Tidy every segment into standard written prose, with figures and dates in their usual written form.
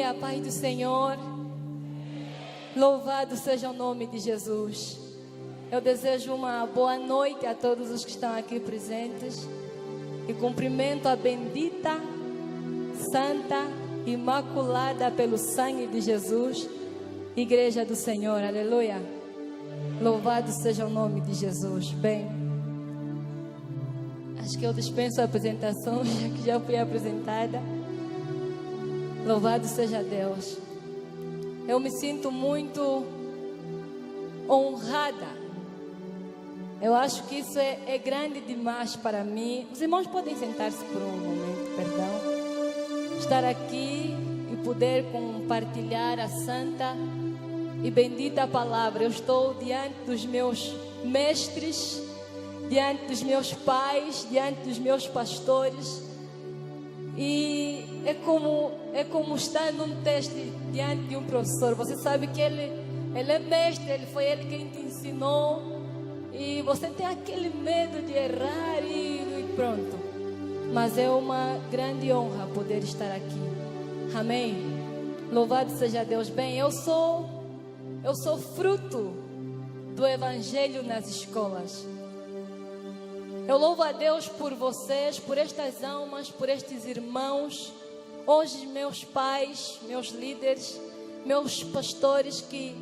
Aleluia, Pai do Senhor. Louvado seja o nome de Jesus. Eu desejo uma boa noite a todos os que estão aqui presentes. E cumprimento a bendita, santa, imaculada pelo sangue de Jesus, Igreja do Senhor. Aleluia. Louvado seja o nome de Jesus. Bem, acho que eu dispenso a apresentação, já que já fui apresentada. Louvado seja Deus. Eu me sinto muito honrada. Eu acho que isso é grande demais para mim. Os irmãos podem sentar-se por um momento, perdão. Estar aqui e poder compartilhar a santa e bendita palavra. Eu estou diante dos meus mestres, diante dos meus pais, diante dos meus pastores. E é como estar num teste diante de um professor. Você sabe que ele é mestre, foi ele quem te ensinou. E você tem aquele medo de errar e pronto. Mas é uma grande honra poder estar aqui. Amém? Louvado seja Deus. Bem, eu sou fruto do Evangelho nas escolas. Eu louvo a Deus por vocês, por estas almas, por estes irmãos. Hoje meus pais, meus líderes, meus pastores que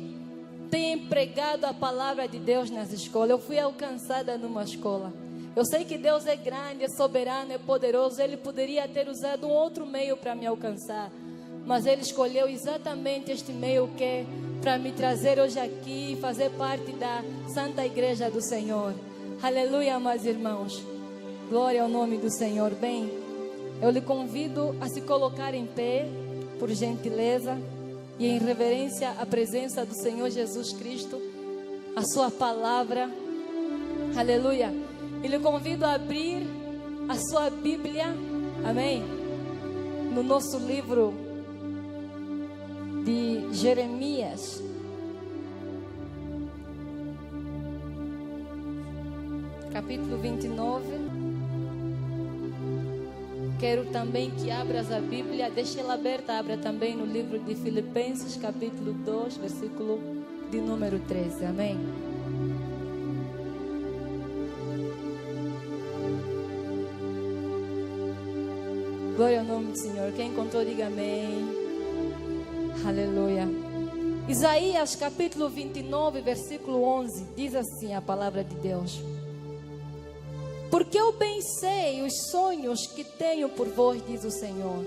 têm pregado a palavra de Deus nas escolas. Eu fui alcançada numa escola. Eu sei que Deus é grande, é soberano, é poderoso. Ele poderia ter usado um outro meio para me alcançar, mas Ele escolheu exatamente este meio que é para me trazer hoje aqui e fazer parte da Santa Igreja do Senhor. Aleluia, meus irmãos. Glória ao nome do Senhor. Bem, eu lhe convido a se colocar em pé, por gentileza, e em reverência à presença do Senhor Jesus Cristo, a sua palavra. Aleluia. E lhe convido a abrir a sua Bíblia, amém? No nosso livro de Jeremias. Capítulo 29. Quero também que abras a Bíblia, deixe ela aberta, abra também no livro de Filipenses, capítulo 2, versículo de número 13, amém? Glória ao nome do Senhor. Quem encontrou, diga amém. Aleluia. Isaías, capítulo 29, versículo 11, diz assim a palavra de Deus: porque eu bem sei os sonhos que tenho por vós, diz o Senhor,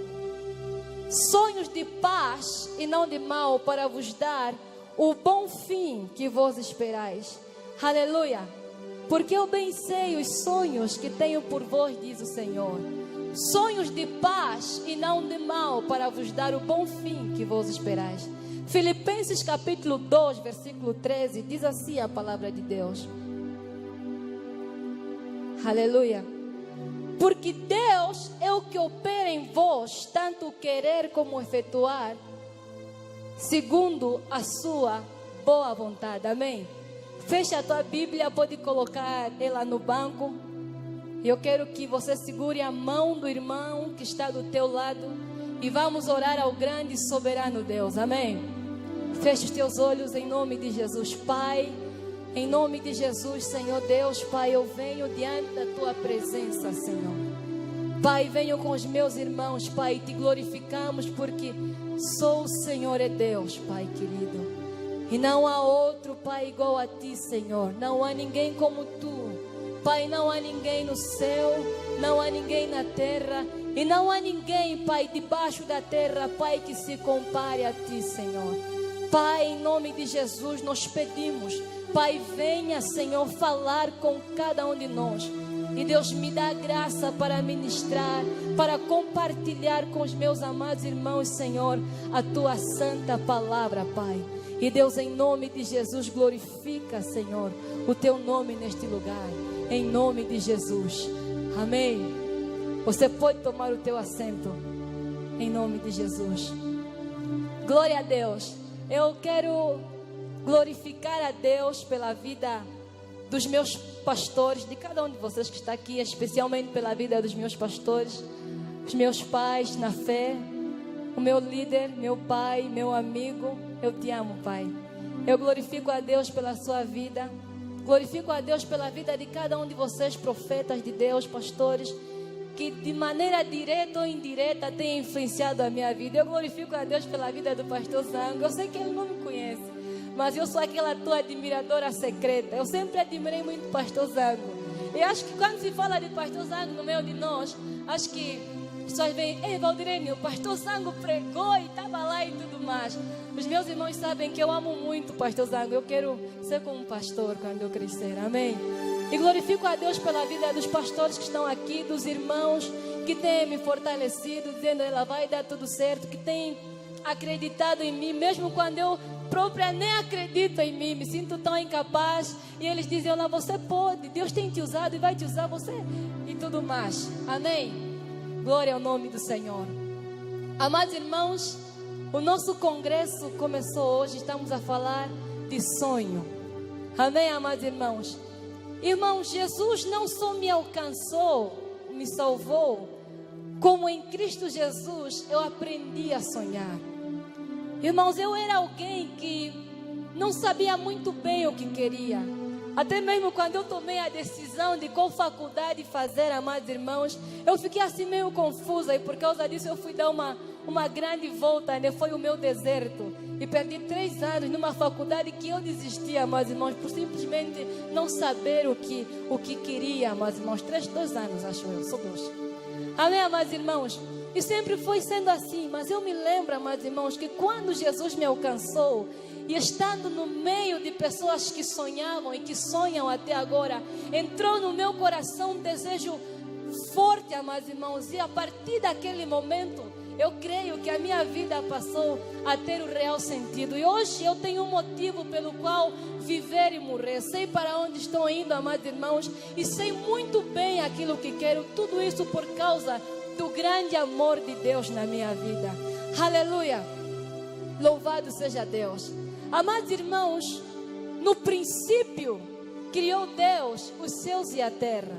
sonhos de paz e não de mal, para vos dar o bom fim que vos esperais. Aleluia. Porque eu bem sei os sonhos que tenho por vós, diz o Senhor, sonhos de paz e não de mal, para vos dar o bom fim que vos esperais. Filipenses capítulo 2, versículo 13, diz assim a palavra de Deus. Aleluia. Porque Deus é o que opera em vós, tanto querer como efetuar, segundo a sua boa vontade. Amém? Fecha a tua Bíblia, pode colocar ela no banco. Eu quero que você segure a mão do irmão que está do teu lado e vamos orar ao grande e soberano Deus. Amém? Feche os teus olhos em nome de Jesus. Pai, em nome de Jesus, Senhor Deus, Pai, eu venho diante da Tua presença, Senhor. Pai, venho com os meus irmãos, Pai, te glorificamos porque só o Senhor é Deus, Pai querido. E não há outro, Pai, igual a Ti, Senhor. Não há ninguém como Tu. Pai, não há ninguém no céu, não há ninguém na terra. E não há ninguém, Pai, debaixo da terra, Pai, que se compare a Ti, Senhor. Pai, em nome de Jesus, nós pedimos, Pai, venha, Senhor, falar com cada um de nós. E Deus, me dá graça para ministrar, para compartilhar com os meus amados irmãos, Senhor, a Tua santa palavra, Pai. E Deus, em nome de Jesus, glorifica, Senhor, o Teu nome neste lugar. Em nome de Jesus. Amém. Você pode tomar o teu assento. Em nome de Jesus. Glória a Deus. Eu quero glorificar a Deus pela vida dos meus pastores, de cada um de vocês que está aqui, especialmente pela vida dos meus pastores, os meus pais na fé, o meu líder, meu pai, meu amigo. Eu te amo, Pai. Eu glorifico a Deus pela sua vida. Glorifico a Deus pela vida de cada um de vocês, profetas de Deus, pastores, que de maneira direta ou indireta tem influenciado a minha vida. Eu glorifico a Deus pela vida do pastor Zango. Eu sei que ele não me conhece, mas eu sou aquela tua admiradora secreta. Eu sempre admirei muito o pastor Zango. E acho que quando se fala de pastor Zango no meio de nós, acho que as pessoas veem: ei, Valdirene, o pastor Zango pregou e estava lá e tudo mais. Os meus irmãos sabem que eu amo muito o pastor Zango. Eu quero ser como um pastor quando eu crescer, amém? E glorifico a Deus pela vida dos pastores que estão aqui, dos irmãos que têm me fortalecido, dizendo: ela vai dar tudo certo, que têm acreditado em mim, mesmo quando eu própria nem acredito em mim, me sinto tão incapaz, e eles dizem: olha, você pode, Deus tem te usado e vai te usar você, e tudo mais, amém? Glória ao nome do Senhor. Amados irmãos, o nosso congresso começou hoje. Estamos a falar de sonho, amém, amados irmãos? Irmãos, Jesus não só me alcançou, me salvou, como em Cristo Jesus eu aprendi a sonhar. Irmãos, eu era alguém que não sabia muito bem o que queria. Até mesmo quando eu tomei a decisão de qual faculdade fazer, amados irmãos, eu fiquei assim meio confusa. E por causa disso eu fui dar uma grande volta, né? Foi o meu deserto. E perdi 3 anos numa faculdade que eu desisti, amados irmãos, por simplesmente não saber o que queria, amados irmãos. 2 anos, acho eu, só 2. Amém, amados irmãos? E sempre foi sendo assim. Mas eu me lembro, amados irmãos, que quando Jesus me alcançou, e estando no meio de pessoas que sonhavam e que sonham até agora, entrou no meu coração um desejo forte, amados irmãos. E a partir daquele momento, eu creio que a minha vida passou a ter o real sentido. E hoje eu tenho um motivo pelo qual viver e morrer. Sei para onde estou indo, amados irmãos, e sei muito bem aquilo que quero. Tudo isso por causa do grande amor de Deus na minha vida. Aleluia! Louvado seja Deus. Amados irmãos, no princípio criou Deus os céus e a terra.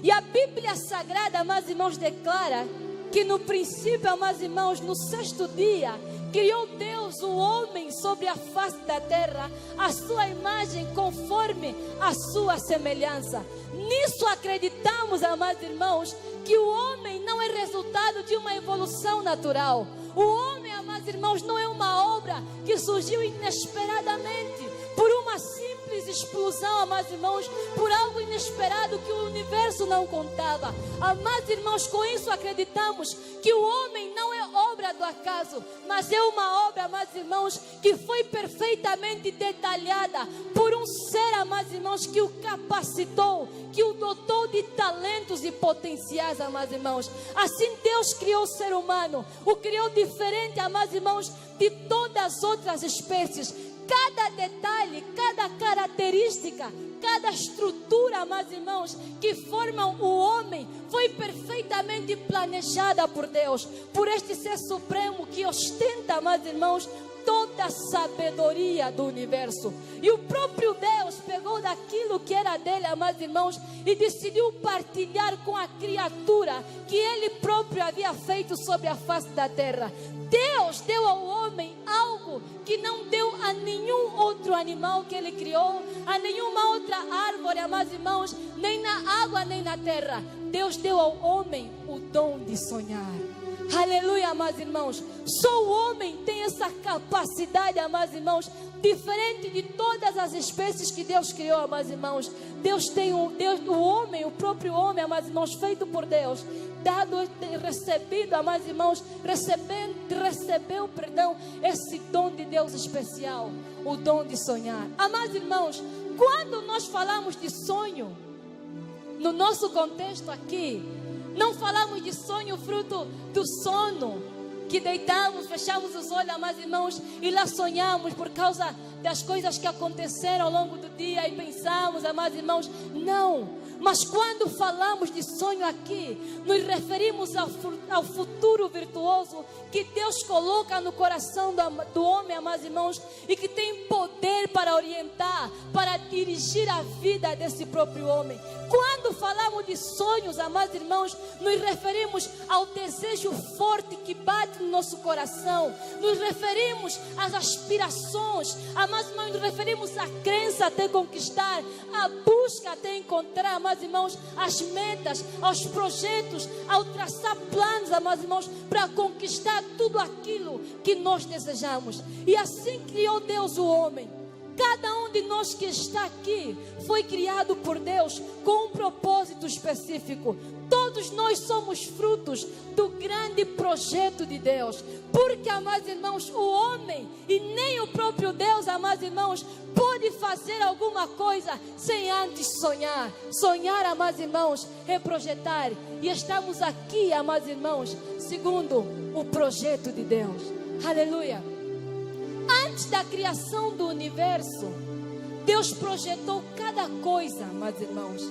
E a Bíblia Sagrada, amados irmãos, declara que no princípio, amados irmãos, no 6º dia, criou Deus o homem sobre a face da terra, a sua imagem, conforme a sua semelhança. Nisso acreditamos, amados irmãos, que o homem não é resultado de uma evolução natural. O homem, amados irmãos, não é uma obra que surgiu inesperadamente, por uma simples explosão, amados irmãos, por algo inesperado que o universo não contava. Amados irmãos, com isso acreditamos que o homem não é obra do acaso, mas é uma obra, amados irmãos, que foi perfeitamente detalhada por um ser, amados irmãos, que o capacitou, que o dotou de talentos e potenciais, amados irmãos. Assim Deus criou o ser humano, o criou diferente, amados irmãos, de todas as outras espécies. Cada detalhe, cada característica, cada estrutura, amados irmãos, que formam o homem, foi perfeitamente planejada por Deus, por este ser supremo que ostenta, amados irmãos, toda a sabedoria do universo. E o próprio Deus pegou daquilo que era dele, amados irmãos, e decidiu partilhar com a criatura que ele próprio havia feito sobre a face da terra. Deus deu ao homem algo que não deu a nenhum outro animal que ele criou, a nenhuma outra árvore, amados irmãos, nem na água, nem na terra. Deus deu ao homem o dom de sonhar. Aleluia, amados irmãos. Só o homem tem essa capacidade, amados irmãos, diferente de todas as espécies que Deus criou, amados irmãos. Deus tem o homem, o próprio homem, amados irmãos, feito por Deus, recebido, amados irmãos, recebeu, esse dom de Deus especial, o dom de sonhar. Amados irmãos, quando nós falamos de sonho, no nosso contexto aqui, não falamos de sonho fruto do sono, que deitamos, fechamos os olhos, amados irmãos, e lá sonhamos por causa das coisas que aconteceram ao longo do dia e pensamos, amados irmãos. Não, Mas quando falamos de sonho aqui, nos referimos ao futuro virtuoso que Deus coloca no coração do homem, amados irmãos, e que tem poder para orientar, para dirigir a vida desse próprio homem. Quando falamos de sonhos, amados irmãos, nos referimos ao desejo forte que bate no nosso coração, nos referimos às aspirações, amados irmãos, nos referimos à crença até conquistar, à busca até encontrar, amados irmãos, as metas, aos projetos, ao traçar planos, amados irmãos, para conquistar tudo aquilo que nós desejamos. E assim criou Deus o homem. Cada um de nós que está aqui foi criado por Deus com um propósito específico. Todos nós somos frutos do grande projeto de Deus. Porque, amados irmãos, o homem e nem o próprio Deus, amados irmãos, pode fazer alguma coisa sem antes sonhar. Sonhar, amados irmãos, é projetar. E estamos aqui, amados irmãos, segundo o projeto de Deus. Aleluia. Antes da criação do universo, Deus projetou cada coisa, amados irmãos.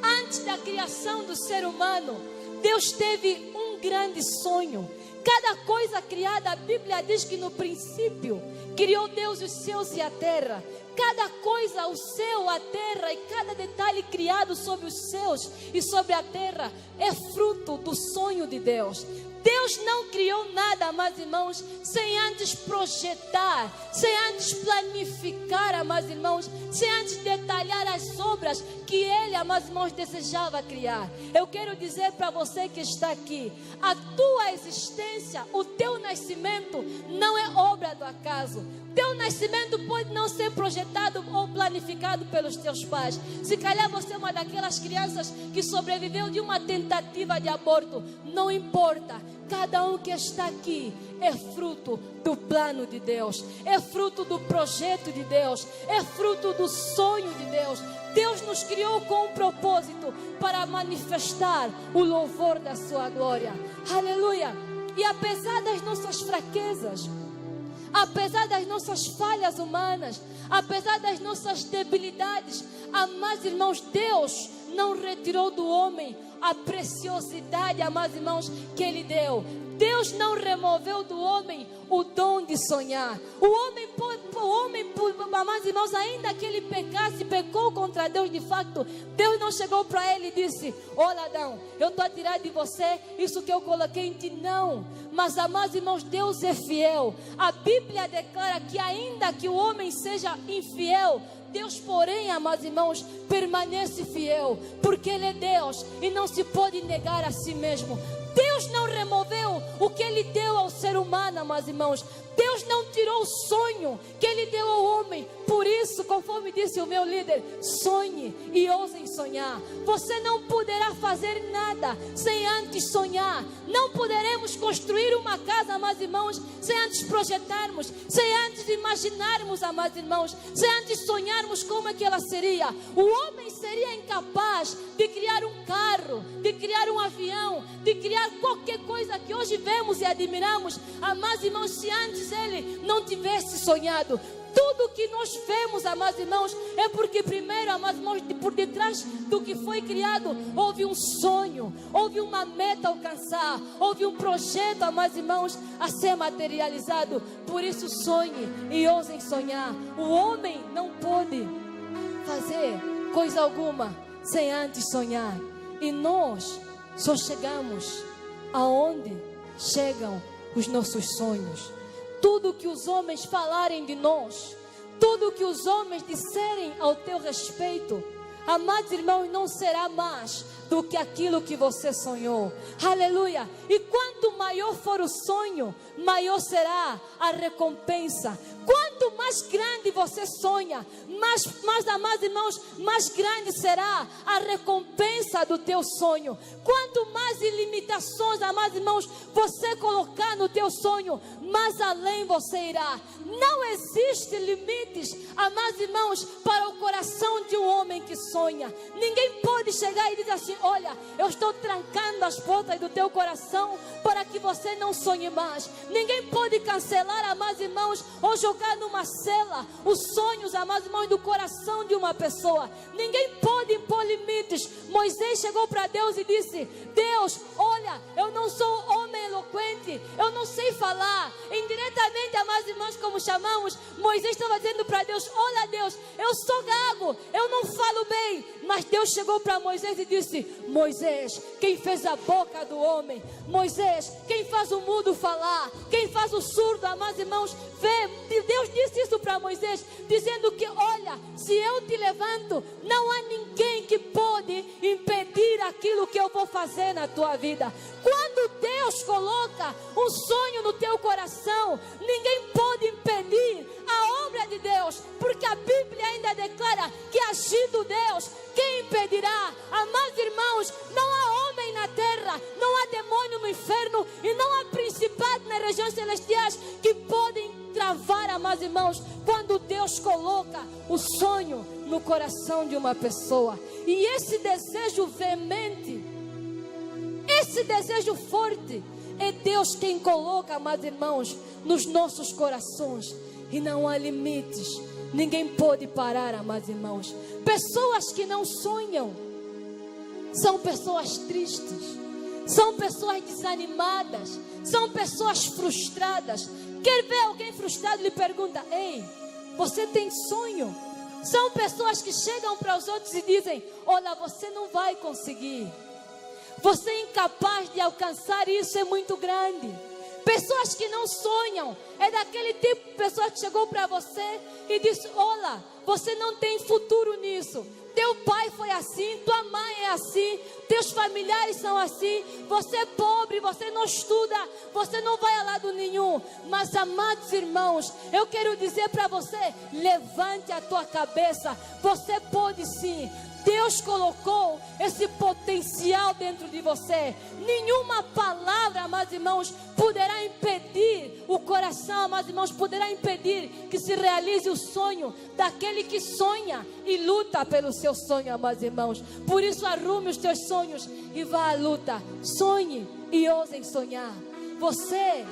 Antes da criação do ser humano, Deus teve um grande sonho. Cada coisa criada, a Bíblia diz que no princípio criou Deus os céus e a terra. Cada coisa, o céu, a terra e cada detalhe criado sobre os céus e sobre a terra é fruto do sonho de Deus. Deus não criou nada, amados irmãos, sem antes projetar, sem antes planificar, amados irmãos, sem antes detalhar as obras que Ele, amados irmãos, desejava criar. Eu quero dizer para você que está aqui, a tua existência, o teu nascimento não é obra do acaso. Teu nascimento pode não ser projetado ou planificado pelos teus pais. Se calhar você é uma daquelas crianças que sobreviveu de uma tentativa de aborto. Não importa. Cada um que está aqui é fruto do plano de Deus. É fruto do projeto de Deus. É fruto do sonho de Deus. Deus nos criou com um propósito para manifestar o louvor da sua glória. Aleluia. E apesar das nossas fraquezas, apesar das nossas falhas humanas, apesar das nossas debilidades, amados irmãos, Deus não retirou do homem a preciosidade, amados irmãos, que Ele deu. Deus não removeu do homem o dom de sonhar. O homem, amados irmãos, ainda que ele pecasse, pecou contra Deus de facto, Deus não chegou para ele e disse: olha, Adão, eu estou a tirar de você isso que eu coloquei em ti. Não. Mas, amados irmãos, Deus é fiel. A Bíblia declara que ainda que o homem seja infiel, Deus, porém, amados irmãos, permanece fiel, porque Ele é Deus e não se pode negar a si mesmo. Deus não removeu o que Ele deu ao ser humano, amados irmãos. Deus não tirou o sonho que Ele deu ao homem. Por isso, conforme disse o meu líder, sonhe e ousem sonhar. Você não poderá fazer nada sem antes sonhar. Não poderemos construir uma casa, amados irmãos, sem antes projetarmos, sem antes imaginarmos, amados irmãos, sem antes sonharmos como é que ela seria. O homem seria incapaz de criar um carro, de criar um avião, de criar qualquer coisa que hoje vemos e admiramos, amados irmãos, se antes ele não tivesse sonhado. Tudo que nós vemos, amados irmãos, é porque primeiro, amados irmãos, por detrás do que foi criado, houve um sonho, houve uma meta a alcançar, houve um projeto, amados irmãos, a ser materializado. Por isso sonhe e ousem sonhar. O homem não pode fazer coisa alguma sem antes sonhar. E nós só chegamos aonde chegam os nossos sonhos. Tudo que os homens falarem de nós, tudo que os homens disserem ao teu respeito, amados irmãos, não será mais do que aquilo que você sonhou. Aleluia. E quanto maior for o sonho, maior será a recompensa. Quanto mais grande você sonha, mais, amados irmãos, mais grande será a recompensa do teu sonho. Quanto mais limitações, amados irmãos, você colocar no teu sonho, mais além você irá. Não existe limites, amados irmãos, para o coração de um homem que sonha. Ninguém pode chegar e dizer assim: olha, eu estou trancando as portas do teu coração para que você não sonhe mais. Ninguém pode cancelar, amados irmãos, ou jogar no uma cela os sonhos, amados irmãos, do coração de uma pessoa. Ninguém pode impor limites. Moisés chegou para Deus e disse: Deus, olha, eu não sou homem eloquente, eu não sei falar. Indiretamente, amados irmãos, como chamamos, Moisés estava dizendo para Deus: olha, Deus, eu sou gago, eu não falo bem. Mas Deus chegou para Moisés e disse: Moisés, quem fez a boca do homem? Moisés, quem faz o mudo falar? Quem faz o surdo, amados irmãos, ver? Deus disse isso para Moisés, dizendo que, olha, se eu te levanto, não há ninguém que pode impedir aquilo que eu vou fazer na tua vida. Quando Deus coloca um sonho no teu coração, ninguém pode impedir a obra de Deus, porque a Bíblia ainda declara que, agindo Deus, quem impedirá? Amados irmãos, não há homem na terra, não há demônio no inferno e não há principado nas regiões celestiais que podem travar, amados irmãos, quando Deus coloca o sonho no coração de uma pessoa. E esse desejo veemente, esse desejo forte, é Deus quem coloca, amados irmãos, nos nossos corações. E não há limites, ninguém pode parar, amados irmãos. Pessoas que não sonham são pessoas tristes, são pessoas desanimadas, são pessoas frustradas. Quer ver alguém frustrado? Lhe pergunta: ei, você tem sonho? São pessoas que chegam para os outros e dizem: olha, você não vai conseguir, você é incapaz de alcançar isso, é muito grande. Pessoas que não sonham é daquele tipo de pessoa que chegou para você e disse: olha, você não tem futuro nisso. Teu pai foi assim, tua mãe é assim, teus familiares são assim, você é pobre, você não estuda, você não vai a lado nenhum. Mas, amados irmãos, eu quero dizer para você: levante a tua cabeça, você pode sim. Deus colocou esse potencial dentro de você. Nenhuma palavra, amados irmãos, poderá impedir o coração, amados irmãos, poderá impedir que se realize o sonho daquele que sonha e luta pelo seu sonho, amados irmãos. Por isso, arrume os teus sonhos e vá à luta. Sonhe e ousem sonhar. Você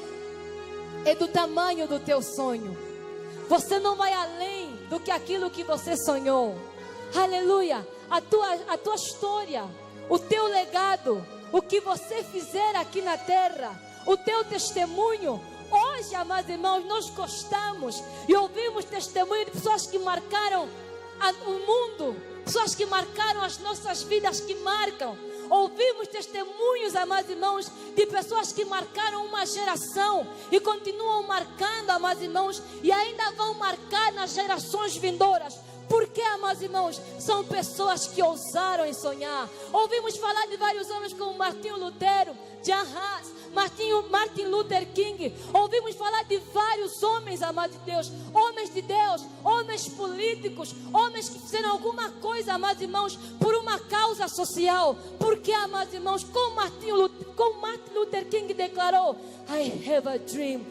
é do tamanho do teu sonho. Você não vai além do que aquilo que você sonhou. Aleluia. A tua história, o teu legado, o que você fizer aqui na terra, o teu testemunho. Hoje, amados irmãos, nós gostamos e ouvimos testemunho de pessoas que marcaram o mundo, pessoas que marcaram as nossas vidas, que marcam. Ouvimos testemunhos, amados irmãos, de pessoas que marcaram uma geração e continuam marcando, amados irmãos, e ainda vão marcar nas gerações vindouras. Porque, amados irmãos, são pessoas que ousaram em sonhar. Ouvimos falar de vários homens como Martinho Lutero, John Huss, Martin Luther King. Ouvimos falar de vários homens, amados de Deus, homens políticos, homens que fizeram alguma coisa, amados irmãos, por uma causa social. Porque, amados irmãos, como Martin Luther King declarou: I have a dream.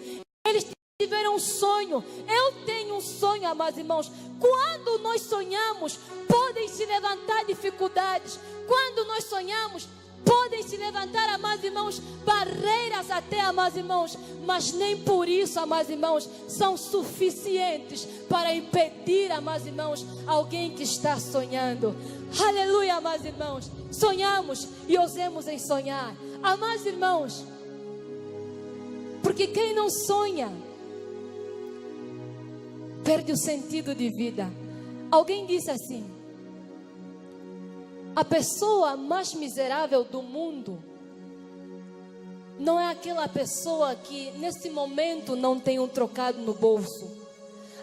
Eles tiveram um sonho. Eu tenho um sonho, amados irmãos. Quando nós sonhamos, podem se levantar dificuldades. Quando nós sonhamos, podem se levantar, amados irmãos, barreiras até, amados irmãos. Mas nem por isso, amados irmãos, são suficientes para impedir, amados irmãos, alguém que está sonhando. Aleluia, amados irmãos. Sonhamos e ousemos em sonhar. Amados irmãos, porque quem não sonha perde o sentido de vida. Alguém disse assim: a pessoa mais miserável do mundo não é aquela pessoa que nesse momento não tem um trocado no bolso.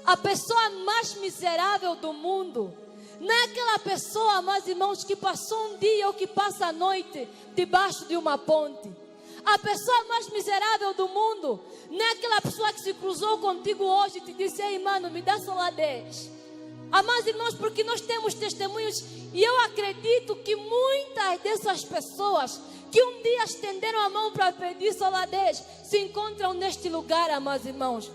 A pessoa mais miserável do mundo não é aquela pessoa, amados irmãos, que passou um dia ou que passa a noite debaixo de uma ponte. A pessoa mais miserável do mundo não é aquela pessoa que se cruzou contigo hoje e te disse: ei, mano, me dá só lá 10. Amados irmãos, porque nós temos testemunhos, e eu acredito que muitas dessas pessoas que um dia estenderam a mão para pedir só lá 10 se encontram neste lugar, amados irmãos.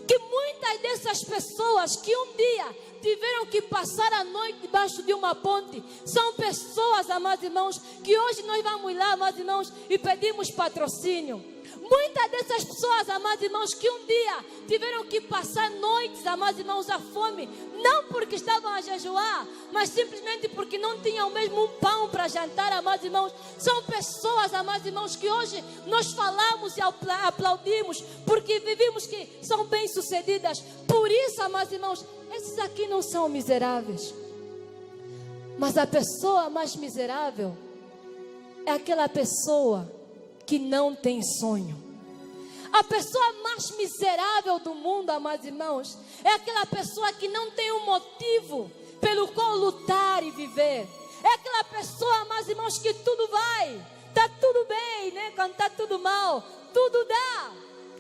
Que muitas dessas pessoas que um dia tiveram que passar a noite debaixo de uma ponte são pessoas, amados irmãos, que hoje nós vamos lá, amados irmãos, e pedimos patrocínio. Muitas dessas pessoas, amados irmãos, que um dia tiveram que passar noites, amados irmãos, à fome, não porque estavam a jejuar, mas simplesmente porque não tinham mesmo um pão para jantar, amados irmãos. São pessoas, amados irmãos, que hoje nós falamos e aplaudimos, porque vivemos que são bem-sucedidas. Por isso, amados irmãos, esses aqui não são miseráveis. Mas a pessoa mais miserável é aquela pessoa que não tem sonho. A pessoa mais miserável do mundo, amados irmãos, é aquela pessoa que não tem um motivo pelo qual lutar e viver. É aquela pessoa, amados irmãos, que tudo vai, está tudo bem, né? Quando está tudo mal, tudo dá.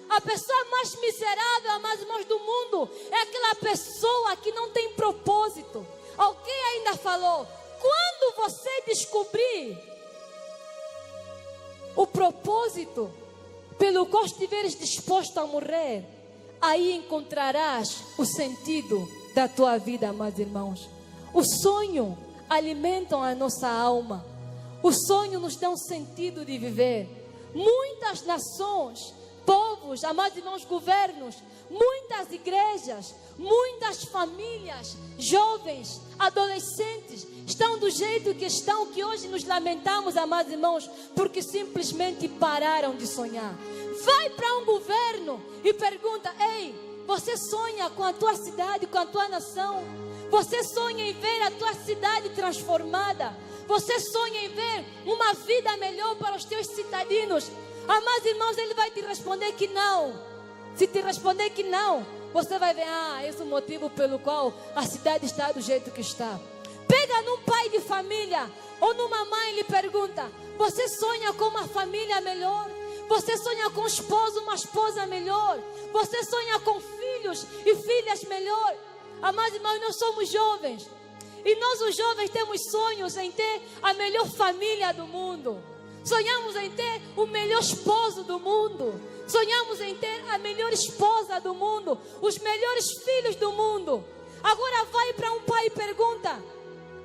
A pessoa mais miserável, amados irmãos, do mundo é aquela pessoa que não tem propósito. Alguém ainda falou, quando você descobrir o propósito pelo qual estiveres disposto a morrer, aí encontrarás o sentido da tua vida, amados irmãos. O sonho alimenta a nossa alma. O sonho nos dá um sentido de viver. Muitas nações, povos, amados irmãos, governos, muitas igrejas, muitas famílias, jovens, adolescentes, estão do jeito que estão, que hoje nos lamentamos, amados irmãos, porque simplesmente pararam de sonhar. Vai para um governo e pergunta, ei, você sonha com a tua cidade, com a tua nação? Você sonha em ver a tua cidade transformada? Você sonha em ver uma vida melhor para os teus cidadãos? Amados irmãos, ele vai te responder que não. Se te responder que não, você vai ver, esse é o motivo pelo qual a cidade está do jeito que está. Pega num pai de família ou numa mãe e lhe pergunta, você sonha com uma família melhor? Você sonha com um esposo, uma esposa melhor? Você sonha com filhos e filhas melhor? Amados irmãos, nós somos jovens. E nós os jovens temos sonhos em ter a melhor família do mundo. Sonhamos em ter o melhor esposo do mundo. Sonhamos em ter a melhor esposa do mundo, os melhores filhos do mundo. Agora vai para um pai e pergunta,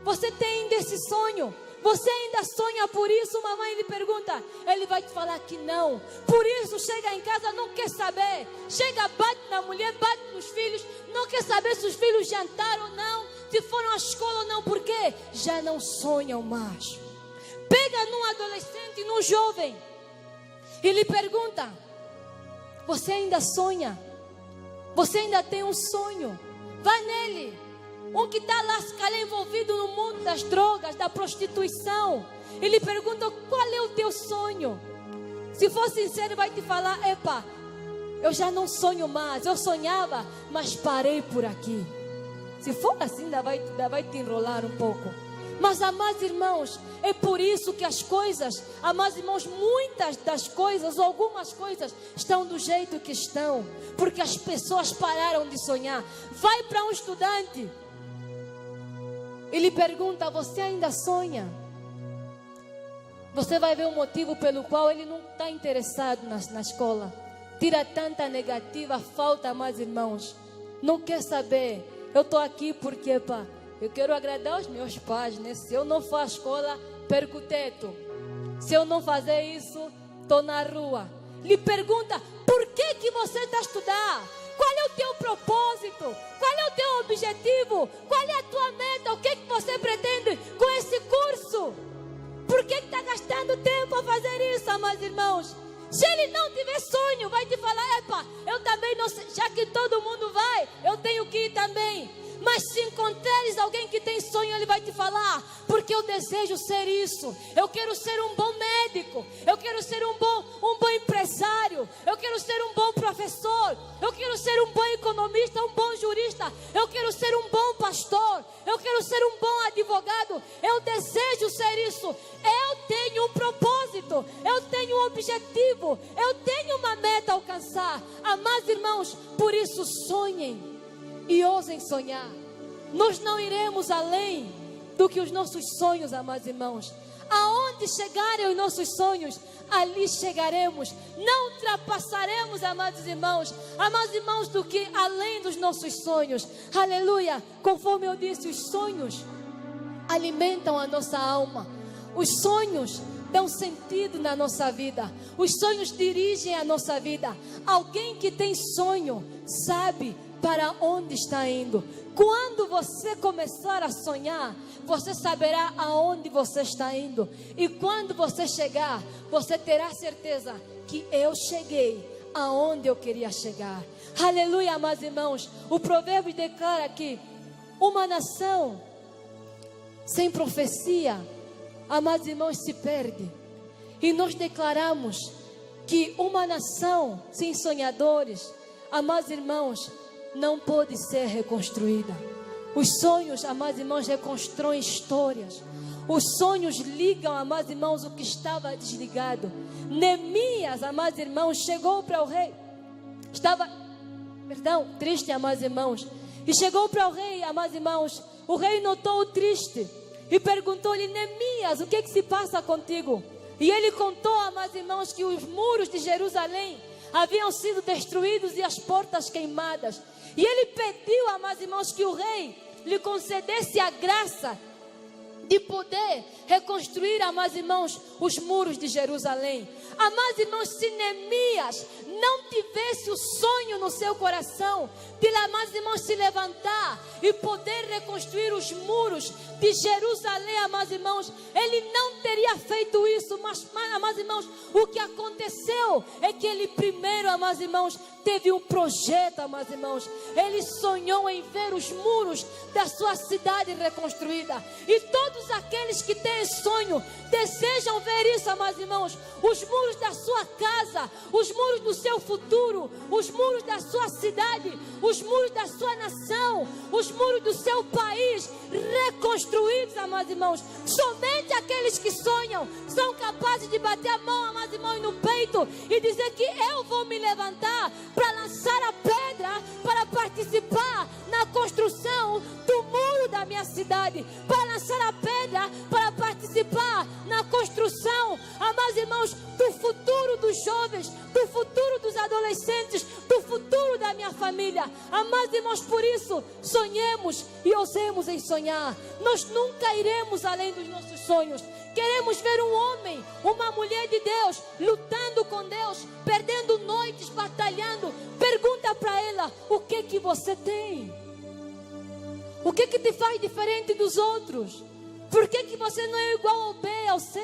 você tem ainda esse sonho? Você ainda sonha por isso? Uma mãe lhe pergunta, ele vai te falar que não. Por isso chega em casa, não quer saber. Chega, bate na mulher, bate nos filhos, não quer saber se os filhos jantaram ou não, se foram à escola ou não, porque já não sonham mais. Pega num adolescente, num jovem e lhe pergunta, você ainda sonha? Você ainda tem um sonho? Vai nele. Um que está lá, se calhar, envolvido no mundo das drogas, da prostituição. Ele pergunta, qual é o teu sonho? Se for sincero, vai te falar, eu já não sonho mais. Eu sonhava, mas parei por aqui. Se for assim, ainda vai te enrolar um pouco. Mas, amados irmãos, é por isso que as coisas, amados irmãos, muitas das coisas, algumas coisas, estão do jeito que estão. Porque as pessoas pararam de sonhar. Vai para um estudante. Ele pergunta, você ainda sonha? Você vai ver o motivo pelo qual ele não está interessado na escola. Tira tanta negativa, falta, amados irmãos. Não quer saber. Eu estou aqui porque, eu quero agradar os meus pais, né? Se eu não for à escola, perco o teto. Se eu não fazer isso, estou na rua. Lhe pergunta, por que você está a estudar? Qual é o teu propósito? Qual é o teu objetivo? Qual é a tua meta? O que é que você pretende com esse curso? Por que está gastando tempo a fazer isso, amados irmãos? Se ele não tiver sonho, vai te falar, eu também não sei, já que todo mundo vai, eu tenho que ir também. Mas se encontrares alguém que tem sonho, ele vai te falar, porque eu desejo ser isso. Eu quero ser um bom médico, eu quero ser um bom empresário, eu quero ser um bom professor, eu quero ser um bom economista, um bom jurista, eu quero ser um bom pastor, eu quero ser um bom advogado. Eu desejo ser isso. Eu tenho um propósito, eu tenho um objetivo, eu tenho uma meta a alcançar. Amados irmãos, por isso sonhem e ousem sonhar. Nós não iremos além do que os nossos sonhos, amados irmãos. Aonde chegarem os nossos sonhos, ali chegaremos. Não ultrapassaremos, amados irmãos, do que além dos nossos sonhos. Aleluia. Conforme eu disse, os sonhos alimentam a nossa alma. Os sonhos dão sentido na nossa vida. Os sonhos dirigem a nossa vida. Alguém que tem sonho sabe para onde está indo. Quando você começar a sonhar, você saberá aonde você está indo. E quando você chegar, você terá certeza que eu cheguei aonde eu queria chegar. Aleluia, amados irmãos. O provérbio declara que uma nação sem profecia, amados irmãos, se perde. E nós declaramos que uma nação sem sonhadores, amados irmãos, não pode ser reconstruída. Os sonhos, amados irmãos, reconstroem histórias. Os sonhos ligam, amados irmãos, o que estava desligado. Neemias, amados irmãos, chegou para o rei. Estava, triste, amados irmãos. E chegou para o rei, amados irmãos. O rei notou-o triste e perguntou-lhe: Neemias, o que se passa contigo? E ele contou, amados irmãos, que os muros de Jerusalém haviam sido destruídos e as portas queimadas. E ele pediu, amados irmãos, que o rei lhe concedesse a graça de poder reconstruir, amados irmãos, os muros de Jerusalém. Amados irmãos, se Neemias não tivesse o sonho no seu coração de, amados irmãos, se levantar e poder reconstruir os muros de Jerusalém, amados irmãos, ele não teria feito isso. Mas, amados irmãos, o que aconteceu é que ele primeiro, amados irmãos, teve um projeto, amados irmãos. Ele sonhou em ver os muros da sua cidade reconstruída. E todos aqueles que têm sonho desejam ver isso, amados irmãos. Os muros da sua casa, os muros do seu futuro, os muros da sua cidade, os muros da sua nação, os muros do seu país reconstruídos, amados irmãos. Somente aqueles que sonham são capazes de bater a mão, amados irmãos, no peito e dizer que eu vou me levantar para lançar a pedra, para participar na construção do muro da minha cidade, para lançar a pedra, para participar na construção, amados irmãos, do futuro dos jovens, do futuro dos adolescentes, do futuro da minha família. Amados irmãos, por isso, sonhemos e ousemos em sonhar. Nós nunca iremos além dos nossos sonhos. Queremos ver um homem, uma mulher de Deus, lutando com Deus, perdendo noites, batalhando. Pergunta para ela: o que você tem? O que te faz diferente dos outros? Por que você não é igual ao B, ao C?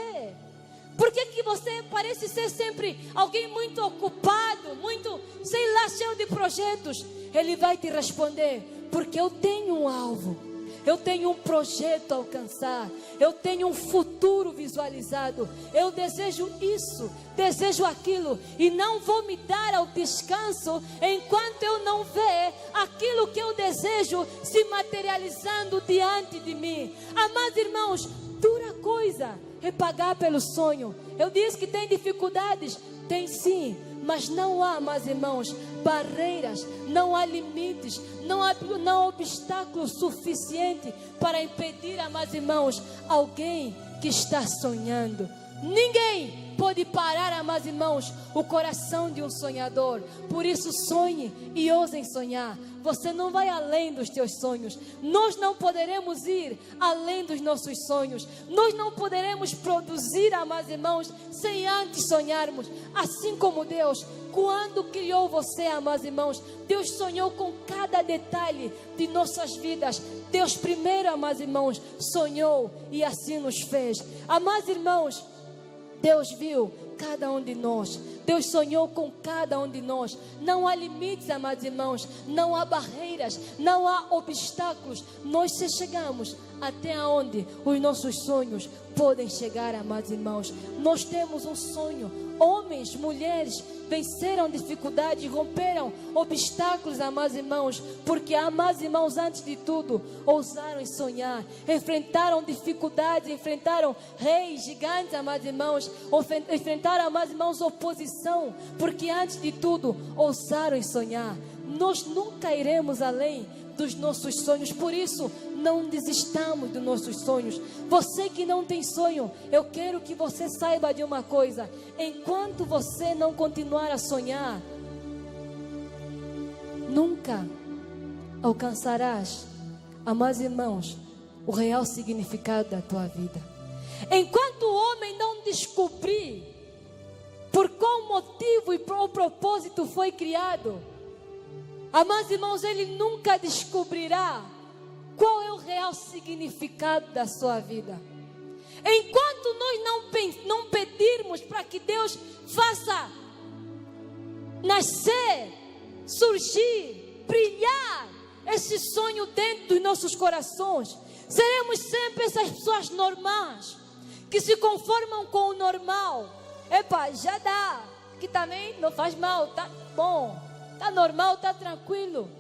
Por que você parece ser sempre alguém muito ocupado, muito, sei lá, cheio de projetos? Ele vai te responder: porque eu tenho um alvo. Eu tenho um projeto a alcançar. Eu tenho um futuro visualizado. Eu desejo isso, desejo aquilo. E não vou me dar ao descanso enquanto eu não ver aquilo que eu desejo se materializando diante de mim. Amados irmãos, dura coisa é pagar pelo sonho. Eu disse que tem dificuldades. Tem sim. Mas não há, meus irmãos, barreiras, não há limites, não há obstáculo suficiente para impedir, meus irmãos, alguém que está sonhando. Ninguém pode parar, meus irmãos, o coração de um sonhador. Por isso, sonhe e ousem sonhar. Você não vai além dos teus sonhos. Nós não poderemos ir além dos nossos sonhos. Nós não poderemos produzir, meus irmãos, sem antes sonharmos. Assim como Deus, quando criou você, meus irmãos, Deus sonhou com cada detalhe de nossas vidas. Deus primeiro, meus irmãos, sonhou e assim nos fez. Meus irmãos, Deus viu cada um de nós. Deus sonhou com cada um de nós. Não há limites, amados irmãos. Não há barreiras. Não há obstáculos. Nós chegamos até onde os nossos sonhos podem chegar, amados irmãos. Nós temos um sonho. Homens, mulheres venceram dificuldades, romperam obstáculos, amados irmãos, porque, amados irmãos, antes de tudo, ousaram sonhar, enfrentaram dificuldades, enfrentaram reis, gigantes, amados irmãos, enfrentaram, amados irmãos, oposição, porque antes de tudo, ousaram sonhar. Nós nunca iremos além dos nossos sonhos, por isso não desistamos dos nossos sonhos. Você que não tem sonho, eu quero que você saiba de uma coisa: enquanto você não continuar a sonhar, nunca alcançarás, amados irmãos, o real significado da tua vida. Enquanto o homem não descobrir por qual motivo e qual propósito foi criado, amados irmãos, ele nunca descobrirá qual é o real significado da sua vida. Enquanto nós não pedirmos para que Deus faça nascer, surgir, brilhar esse sonho dentro dos nossos corações, seremos sempre essas pessoas normais, que se conformam com o normal. Epa, já dá, que também não faz mal, tá bom, tá normal, tá tranquilo.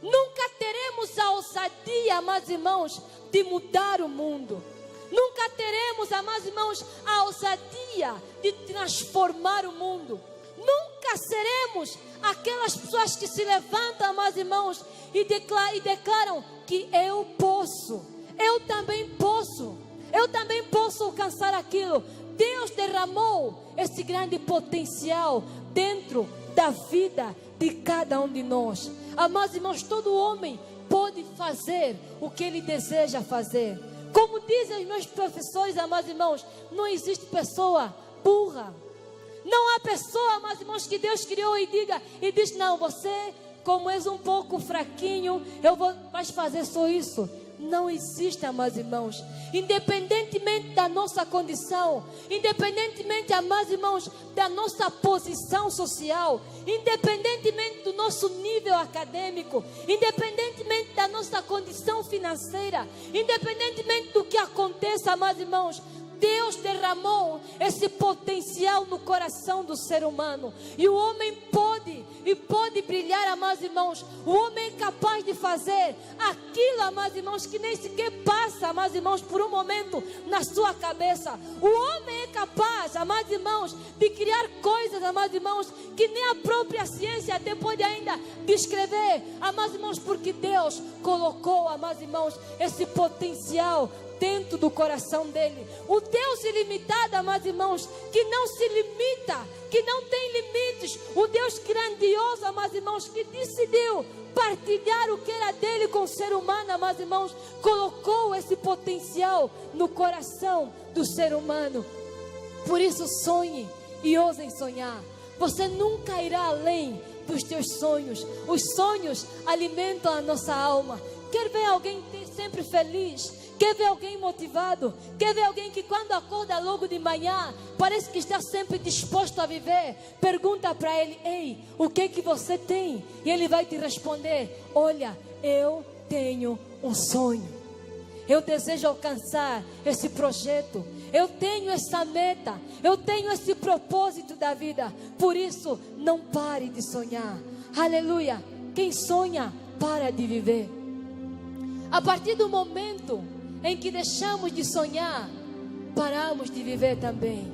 Nunca teremos a ousadia, amados irmãos, de mudar o mundo. Nunca teremos, amados irmãos, a ousadia de transformar o mundo. Nunca seremos aquelas pessoas que se levantam, amados irmãos, e declaram que eu posso, eu também posso alcançar aquilo. Deus derramou esse grande potencial dentro da vida de cada um de nós. Amados irmãos, todo homem pode fazer o que ele deseja fazer. Como dizem os meus professores, amados irmãos, não existe pessoa burra. Não há pessoa, amados irmãos, que Deus criou e diz, não, você, como és um pouco fraquinho, vais fazer só isso. Não existe, amados irmãos. Independentemente da nossa condição, independentemente, amados irmãos, da nossa posição social, independentemente do nosso nível acadêmico, independentemente da nossa condição financeira, independentemente do que aconteça, amados irmãos, Deus derramou esse potencial no coração do ser humano. E o homem pode brilhar, amados irmãos. O homem é capaz de fazer aquilo, amados irmãos, que nem sequer passa, amados irmãos, por um momento na sua cabeça. O homem é capaz, amados irmãos, de criar coisas, amados irmãos, que nem a própria ciência até pode ainda descrever, amados irmãos, porque Deus colocou, amados irmãos, esse potencial dentro do coração dele. O Deus ilimitado, amados irmãos, que não se limita, que não tem limites. O Deus grandioso, amados irmãos, que decidiu partilhar o que era dele com o ser humano, amados irmãos, colocou esse potencial no coração do ser humano. Por isso sonhe e ousem sonhar. Você nunca irá além dos teus sonhos. Os sonhos alimentam a nossa alma. Quer ver alguém sempre feliz? Quer ver alguém motivado? Quer ver alguém que quando acorda logo de manhã, parece que está sempre disposto a viver? Pergunta para ele, ei, o que que você tem? E ele vai te responder, olha, eu tenho um sonho. Eu desejo alcançar esse projeto. Eu tenho essa meta. Eu tenho esse propósito da vida. Por isso, não pare de sonhar. Aleluia. Quem sonha, para de viver. A partir do momento em que deixamos de sonhar, paramos de viver também.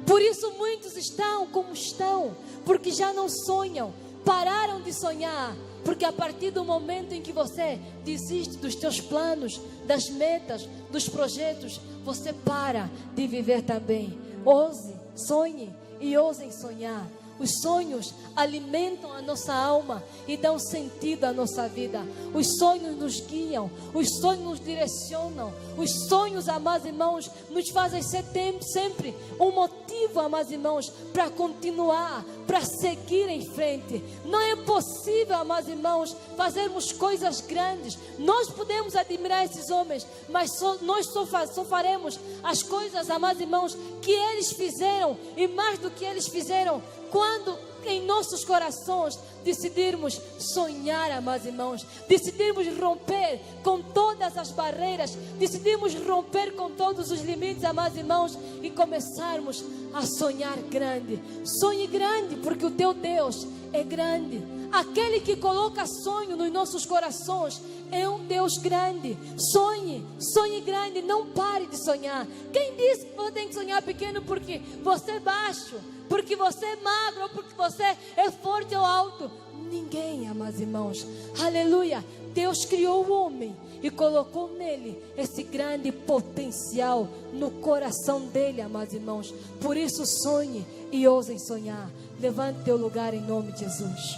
Por isso muitos estão como estão, porque já não sonham, pararam de sonhar. Porque a partir do momento em que você desiste dos teus planos, das metas, dos projetos, você para de viver também. Ouse, sonhe e ousem sonhar. Os sonhos alimentam a nossa alma e dão sentido à nossa vida. Os sonhos nos guiam, os sonhos nos direcionam. Os sonhos, amados irmãos, nos fazem ser sempre um motivo, amados irmãos, para continuar, para seguir em frente. Não é possível, amados irmãos, fazermos coisas grandes. Nós podemos admirar esses homens, mas nós só faremos as coisas, amados irmãos, que eles fizeram, e mais do que eles fizeram, quando em nossos corações decidirmos sonhar, amados irmãos, decidirmos romper com todas as barreiras, decidirmos romper com todos os limites, amados irmãos, e começarmos a sonhar grande. Sonhe grande, porque o teu Deus é grande. Aquele que coloca sonho nos nossos corações é um Deus grande. Sonhe grande, não pare de sonhar. Quem disse que você tem que sonhar pequeno porque você é baixo, porque você é magro, ou porque você é forte ou alto? Ninguém, amados irmãos. Aleluia. Deus criou o homem e colocou nele esse grande potencial no coração dele, amados irmãos. Por isso sonhe e ousem sonhar. Levante teu lugar em nome de Jesus.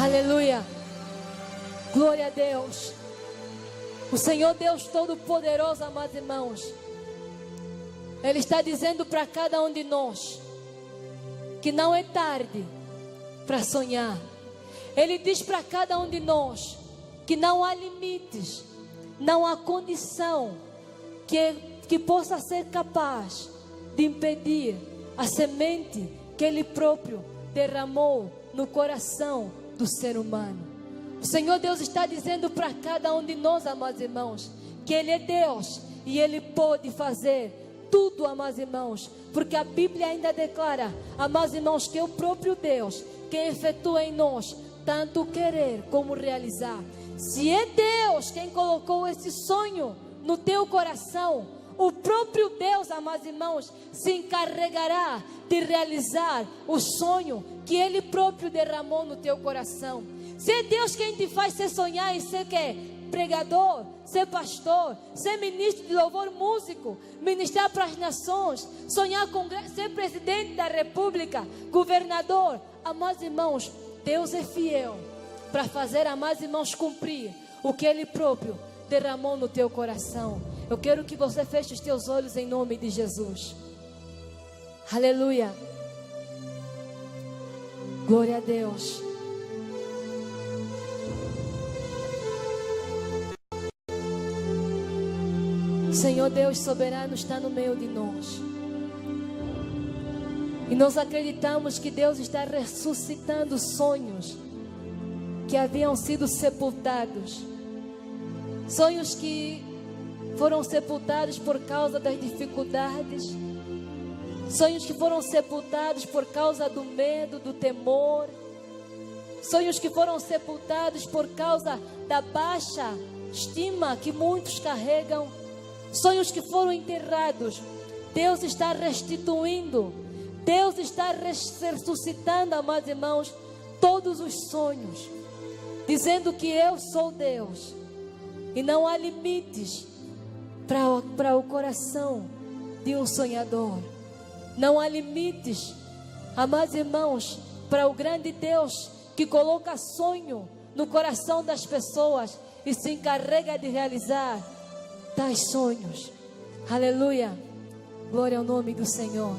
Aleluia. Glória a Deus. O Senhor Deus Todo-Poderoso, amados irmãos, Ele está dizendo para cada um de nós que não é tarde para sonhar. Ele diz para cada um de nós que não há limites, não há condição que possa ser capaz de impedir a semente que Ele próprio derramou no coração do ser humano. O Senhor Deus está dizendo para cada um de nós, amados irmãos, que Ele é Deus e Ele pode fazer tudo, amados irmãos, porque a Bíblia ainda declara, amados irmãos, que é o próprio Deus quem efetua em nós tanto querer como realizar. Se é Deus quem colocou esse sonho no teu coração, o próprio Deus, amados irmãos, se encarregará de realizar o sonho que Ele próprio derramou no teu coração. Se é Deus quem te faz se sonhar em ser pregador, ser pastor, ser ministro de louvor, músico, ministrar para as nações, sonhar com ser presidente da república, governador, amados irmãos, Deus é fiel para fazer, amados irmãos, cumprir o que Ele próprio derramou no teu coração. Eu quero que você feche os teus olhos em nome de Jesus. Aleluia. Glória a Deus. O Senhor Deus soberano está no meio de nós. E nós acreditamos que Deus está ressuscitando sonhos que haviam sido sepultados. Sonhos que foram sepultados por causa das dificuldades. Sonhos que foram sepultados por causa do medo, do temor. Sonhos que foram sepultados por causa da baixa estima que muitos carregam. Sonhos que foram enterrados. Deus está restituindo. Deus está ressuscitando, amados irmãos, todos os sonhos, dizendo que eu sou Deus e não há limites para o coração de um sonhador. Não há limites, amados irmãos, para o grande Deus que coloca sonho no coração das pessoas e se encarrega de realizar tais sonhos. Aleluia, glória ao nome do Senhor.